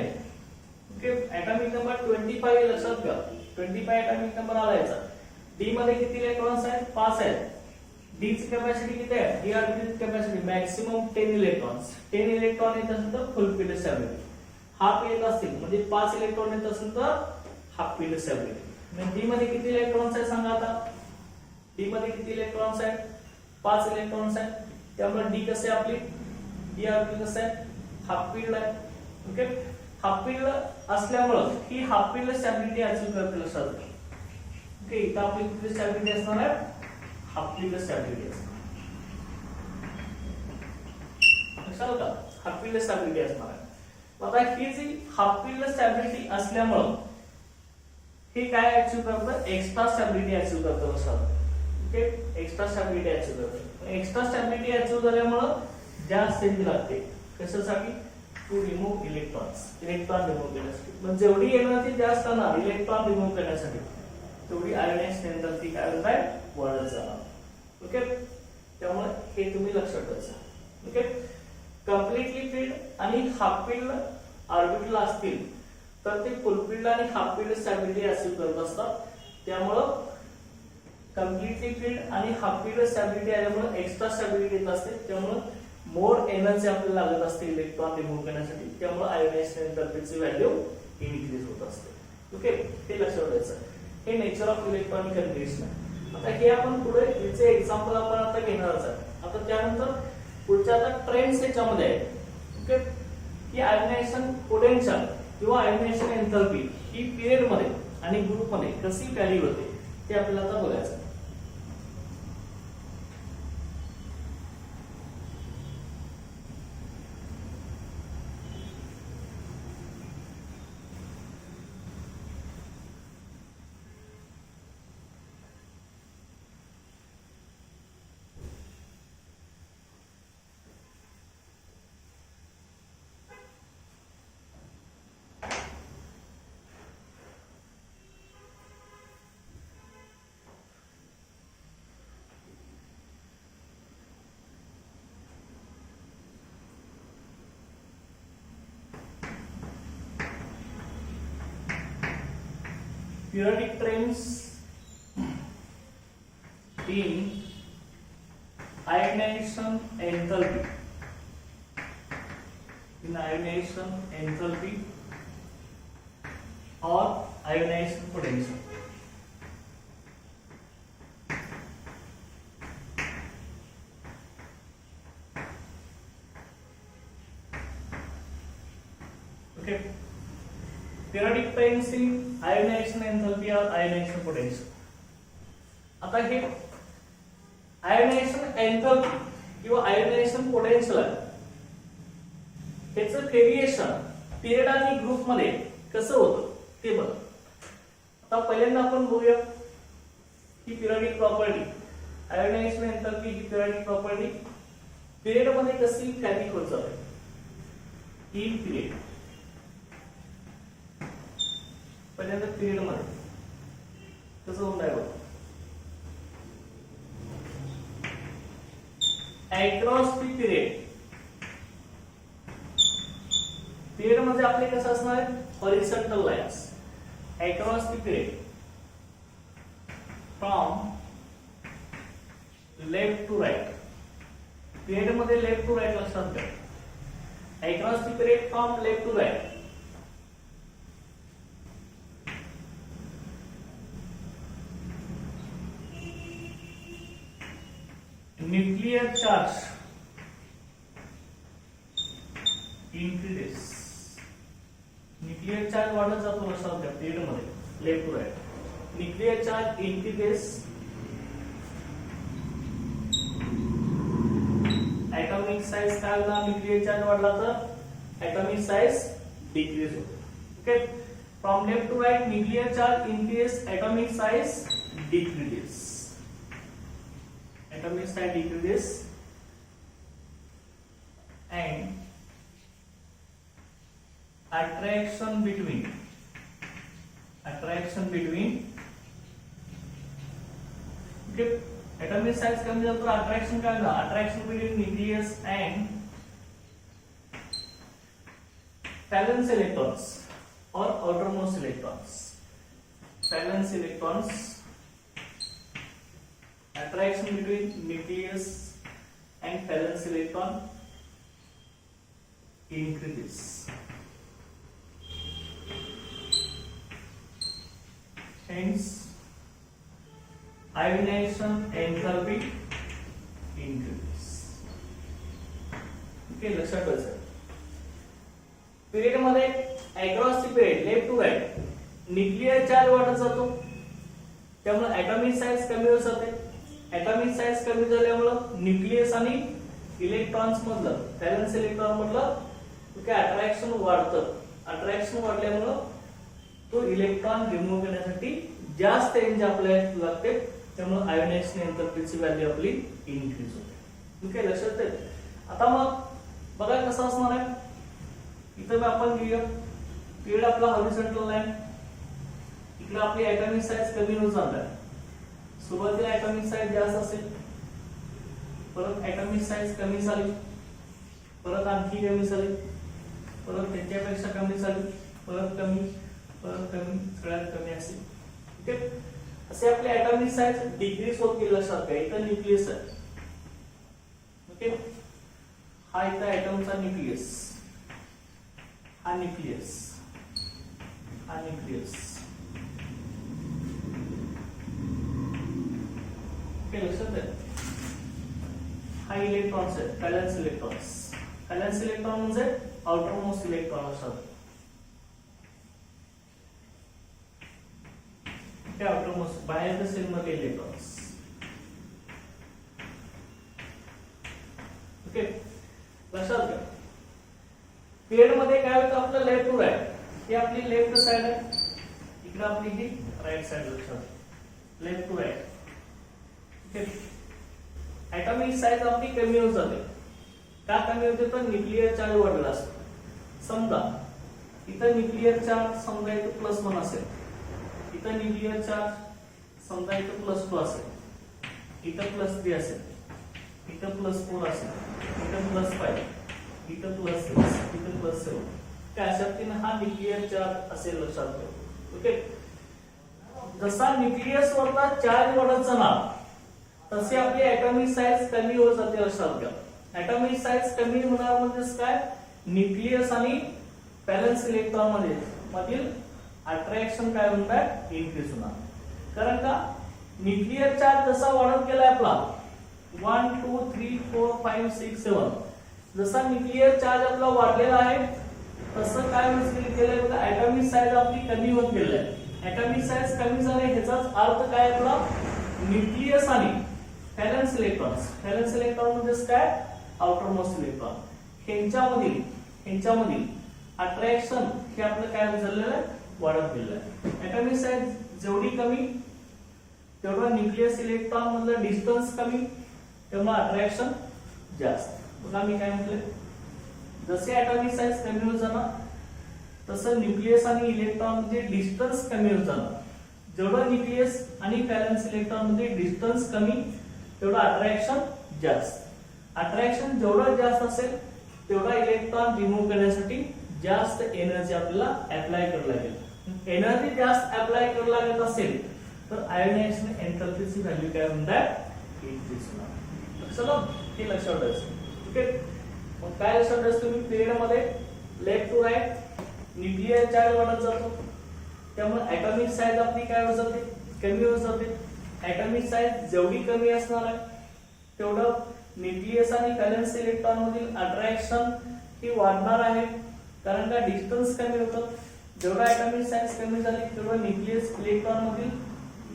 ओके, ऍटॉमिक नंबर 25 लक्षात घ्या. 25 ऍटॉमिक नंबर आला याचा. डी मध्ये किती इलेक्ट्रॉन्स आहेत, 5 आहेत. डी ची कॅपॅसिटी किती आहे? D orbital capacity maximum 10 electrons. 10 electron येत असेल तर फुल फील्ड स्टॅबिलिटी. हाफ येत असतील म्हणजे 5 इलेक्ट्रॉन येत असेल तर हाफ फील्ड स्टॅबिलिटी. डी मध्ये किती इलेक्ट्रॉन्स आहेत सांगा आता? डी मध्ये किती इलेक्ट्रॉन्स आहेत? 5 इलेक्ट्रॉन्स आहेत. त्यामुळे डी कसे आपली डी ऑर्बिटल कसं आहे? हाफ फील्ड आहे. ओके, हाफ फील्ड असल्यामुळे ही हाफ फील्ड स्टॅबिलिटी अचीव करते लक्षात घ्या. ओके, इथं आपली किती स्टॅबिलिटी असणार आहे? हाफ फील्ड स्टॅबिलिटी असणार. लक्षात का? हाफ फील्ड स्टॅबिलिटी असणार आहे. आता ही जी हाफ फील्ड स्टॅबिलिटी असल्यामुळे हे काय अचीव करतं? एक्स्ट्रा स्टॅबिलिटी अचीव करतं लक्षात. ओके, एक्स्ट्रा स्टॅबिलिटी अचीव करतं. एक्स्ट्रा स्टॅबिलिटी अचीव झाल्यामुळे जास्त एनर्जी लागते. कशासाठी? To remove electrons. Electron remove करण्यासाठी. म्हणजे जेवढी एनर्जी जास्त असणार इलेक्ट्रॉन रिमूव्ह करण्यासाठी तेवढी आयोनाइज्ड एनर्जी काय होत आहे? वाढत जाणार. ओके, त्यामुळे हे तुम्ही लक्षात ठेवायचं. ओके, कम्प्लिटली फील्ड आणि हाफ फील्ड ऑर्बिटल असतील तर ते फुल फील्ड आणि हाफ फील्ड स्टॅबिलिटी अचीव करत असतात. त्यामुळं कम्प्लिटली फील्ड आणि हाफ फील्ड स्टॅबिलिटी आल्यामुळे एक्स्ट्रा स्टॅबिलिटी येत असते. त्यामुळे मोर एनर्जी आपल्याला लागत असते इलेक्ट्रॉन रिमूव्ह करण्यासाठी. त्यामुळे आयोनाइज्ड एनर्जीची व्हॅल्यू इन्क्रीज होत असते. ओके, हे लक्षात ठेवायचं. हे नेचर ऑफ इलेक्ट्रॉनिक कंडिशन आहे. आता हे आपण पुढे याचे एक्झाम्पल आपण आता घेणारच आहे. आता त्यानंतर पुढच्या आता ट्रेंड्स याच्यामध्ये आहे. ओके, की आयोनायझेशन पोटेन्शियल किंवा आयोनायझेशन एन्थॅल्पी ही पिरियड मध्ये आणि ग्रुप मध्ये कशी व्हॅरी होते ते आपल्याला आता बघायचं. Periodic trends in ionization enthalpy. In ionization enthalpy or ionization potential. Okay. Periodic trends in ionization enthalpy or ionization potential. आता हे आयोनायझेशन एन्थॅल्पी किंवा आयोनायझेशन पोटेन्शियल आहे. ह्याचं व्हेरिएशन पिरियड आणि ग्रुप मध्ये कसं होतं ते बघा. आता पहिल्यांदा आपण बघूया ही पिरियडिक प्रॉपर्टी. आयोनायझेशन एन्थॅल्पी ही पिरियडिक प्रॉपर्टी पिरियड मध्ये कशी व्हॅरी होत जाते इन पिरियड. पहिल्यांदा पिरियड मध्ये कसं होत आहे बघा. Across the period. पिरियड मध्ये आपले कसं असणार आहे? Horizontal lines across the period from left to right. Period मध्ये लेफ्ट टू राईट लक्षात घ्या. Across the period from left to right. nuclear charge increases. nuclear charge वाढत जातो लक्षात घ्या पिरियड मध्ये left to right. nuclear charge increases. atomic size काय होणार? nuclear charge वाढला तर atomic size decrease होतो. Okay, from left to right nuclear charge increases, atomic size decreases. Atomic size decreases and attraction between okay, atomic size कमी झाला तर attraction काय होणार? attraction between nucleus and valence electrons or outermost electrons. valence electrons attraction between nucleus and valence electron increases. Hence, ionization enthalpy increases. Okay, लक्षात ठेवायचं. पिरियड मध्ये across the period left to right nuclear charge वाढत जातो, त्यामुळे ॲटॉमिक साइज कमी होत जाते. ॲटॉमिक साइज कमी झाल्यामुळे न्यूक्लियस आणि इलेक्ट्रॉन्स मधलं व्हॅलेन्स इलेक्ट्रॉन मधलं काय अट्रॅक्शन वाढतं. अट्रॅक्शन वाढल्यामुळे तो इलेक्ट्रॉन रिमूव्ह करण्यासाठी जास्त एनर्जी आपल्याला लागते, त्यामुळे आयोनायझेशन एंथॅल्पीची व्हॅल्यू आपली इन्क्रीज होते. ओके, लक्षात आहे. आता मग बघा कसं असणार आहे. इथं आपण घेऊया पिरियड आपला हॉरिझॉन्टल लाईन, इकडे आपली ॲटॉमिक साइज कमी होत जाणार. सुरुवातीला ॲटॉमिक साइज जास्त असेल, परत ॲटॉमिक साइज कमी झाली, परत आणखी कमी झाली, परत त्याच्यापेक्षा कमी झाली, परत कमी, परत कमी, सगळ्यात कमी असेल. ओके, असे आपले ॲटॉमिक साइज डिक्रीज होत गेले. लक्षात घ्या, इथं न्यूक्लियस आहे. ओके, हा इथं ॲटमचा न्यूक्लियस, हा न्यूक्लियस, हा न्यूक्लियस. ओके, लक्षात आहे. हा इलेक्ट्रॉन्स आहे, व्हॅलेन्स इलेक्ट्रॉन्स. व्हॅलेन्स इलेक्ट्रॉन म्हणजे आउटर मोस्ट इलेक्ट्रॉन असतात. ओके, आउटर मोस्ट बाहेर सेल मध्ये इलेक्ट्रॉन्स. ओके, लक्षात घ्या. पिरियड मध्ये काय होतं आपलं लेफ्ट टू राईट, ही आपली लेफ्ट साइड आहे, इकडे आपली ही राईट साइड. लक्षात, left to right. Okay, atomic size आपली कमी होत जाते. का कमी होते तर न्यूक्लियर चार्ज वाढला असतो. समजा इथं न्यूक्लियर चार्ज समजा इथं +1 असेल, इथं न्यूक्लियर चार्ज समजा इथं +2 असेल, इथं +3 असेल, इथं +4 असेल, इथं +5, इथं +6, इथं +7. काय अशा पद्धतीने हा न्यूक्लियर चार्ज असेल. लक्षात ठेवा. ओके, जसा न्यूक्लियस वरचा चार्ज वाढत जाणार तसे आपली ॲटॉमिक साइज कमी होत जाते. लक्षात घ्या. ॲटॉमिक साइज कमी होणार म्हणजे काय, न्यूक्लियस आणि व्हॅलेन्स इलेक्ट्रॉन मधील अट्रॅक्शन काय होणार, इन्क्रीज होणार. कारण का न्यूक्लियर चार्ज जसा वाढत गेलाय आपला 1 2 3 4 5 6 7, जसा न्यूक्लियर चार्ज आपला वाढलेला आहे तसं काय केलंय बघा, ॲटॉमिक साइज आपली कमी होत गेली आहे. ॲटॉमिक साइज कमी झाले ह्याचाच अर्थ काय आपला, न्यूक्लियस आणि व्हॅलेन्स इलेक्ट्रॉन्स. व्हॅलेन्स इलेक्ट्रॉन म्हणजे काय, आउटर मोस्ट इलेक्ट्रॉन. ह्यांच्यामधील अट्रॅक्शन हे आपलं काय झालेलं आहे, वाढत गेलेलं आहे. ॲटॉमिक साइज जेवढी कमी तेवढा न्यूक्लियस इलेक्ट्रॉन मधलं डिस्टन्स कमी, तेव्हा अट्रॅक्शन जास्त. बघा मी काय म्हटले, जसे ॲटॉमिक साइज कमी होत जाणार तसं न्यूक्लियस आणि इलेक्ट्रॉन मध्ये डिस्टन्स कमी होत जाणार. जेवढं न्यूक्लियस आणि व्हॅलेन्स इलेक्ट्रॉन मध्ये डिस्टन्स कमी तेवढं अट्रॅक्शन जास्त. अट्रॅक्शन जेवढं जास्त असेल तेवढा इलेक्ट्रॉन रिमूव्ह करण्यासाठी जास्त एनर्जी आपल्याला अप्लाय करावी लागेल. एनर्जी जास्त अप्लाय करावी लागत असेल तर आयोनायझेशन एंथॅल्पीची व्हॅल्यू काय होणार, इन्क्रीज होणार. लक्षात, हे लक्षात ठेवायचं. ओके, मग काय लक्षात ठेवायचं तुम्ही, पिरियड मध्ये left to right nuclear charge वाढत जातो, त्यामुळे ॲटॉमिक साइज आपली काय होत जाते, कमी होत जाते. ॲटॉमिक साइज जेवढी कमी असणार आहे तेवढं न्यूक्लियस आणि व्हॅलेन्स इलेक्ट्रॉन मधील अट्रॅक्शन ही वाढणार आहे. कारण का डिस्टन्स कमी होतं. जेवढा ॲटॉमिक साइज कमी झाली तेवढं न्यूक्लियस इलेक्ट्रॉन मधील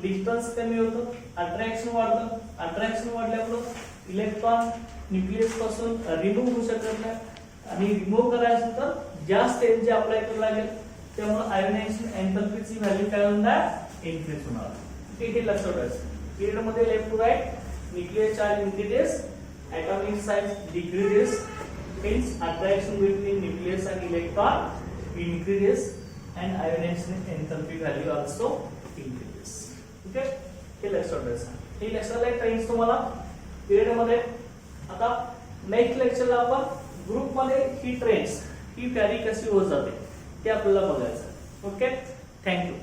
डिस्टन्स कमी होतं, अट्रॅक्शन वाढतं. अट्रॅक्शन वाढल्यामुळे इलेक्ट्रॉन न्यूक्लियस पासून रिमूव्ह होऊ शकत नाही, आणि रिमूव्ह करायचं तर जास्त एनर्जी अप्लाय करावी लागेल. त्यामुळे आयोनायझेशन एंथॅल्पीची व्हॅल्यू काय होणार, इन्क्रीज होणार. ठीक आहे, लक्षात ठेवायचं. पिरियड मध्ये left to right nuclear charge increases, atomic size decreases, hence attraction between nucleus and electron increases, and ionization enthalpy value also increases. Okay, हे लक्षात ठेवायचं. हे लक्षात आहे ट्रेंड्स तुम्हाला पिरियड मध्ये. आता नेक्स्ट लेक्चरला आपण ग्रुप मध्ये ही ट्रेंड्स ही व्हॅरी कशी होत जाते ते आपल्याला बघायचं. Okay, thank you.